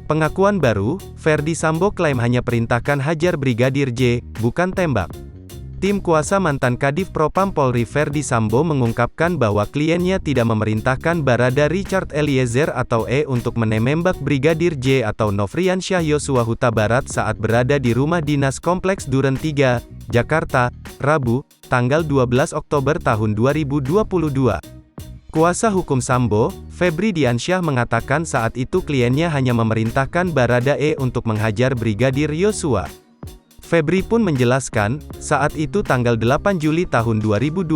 Pengakuan baru, Ferdi Sambo klaim hanya perintahkan hajar Brigadir J, bukan tembak. Tim kuasa mantan Kadif Propam Polri Ferdi Sambo mengungkapkan bahwa kliennya tidak memerintahkan Barada Richard Eliezer atau E untuk menembak Brigadir J atau Nofriansyah Yosua Huta Barat saat berada di rumah dinas Kompleks Duren 3, Jakarta, Rabu, tanggal 12 Oktober tahun 2022. Kuasa hukum Sambo, Febri Diansyah mengatakan saat itu kliennya hanya memerintahkan Barada E untuk menghajar Brigadir Yosua. Febri pun menjelaskan, saat itu tanggal 8 Juli tahun 2022,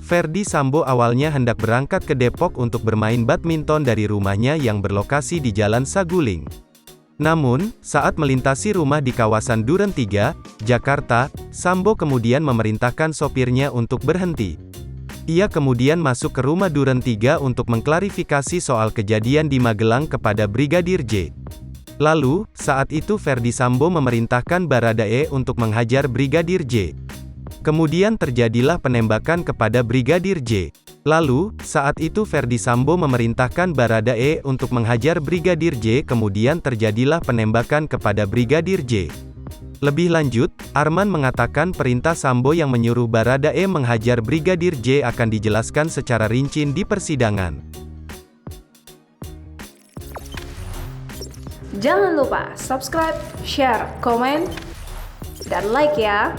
Ferdi Sambo awalnya hendak berangkat ke Depok untuk bermain badminton dari rumahnya yang berlokasi di Jalan Saguling. Namun, saat melintasi rumah di kawasan Duren 3, Jakarta, Sambo kemudian memerintahkan sopirnya untuk berhenti. Ia kemudian masuk ke rumah Duren 3 untuk mengklarifikasi soal kejadian di Magelang kepada Brigadir J. Lalu, saat itu Ferdi Sambo memerintahkan Barada E untuk menghajar Brigadir J. Kemudian terjadilah penembakan kepada Brigadir J. Lalu, saat itu Ferdi Sambo memerintahkan Barada E untuk menghajar Brigadir J. Kemudian terjadilah penembakan kepada Brigadir J. Lebih lanjut, Arman mengatakan perintah Sambo yang menyuruh Barada E menghajar Brigadir J akan dijelaskan secara rinci di persidangan. Jangan lupa subscribe, share, komen, dan like ya!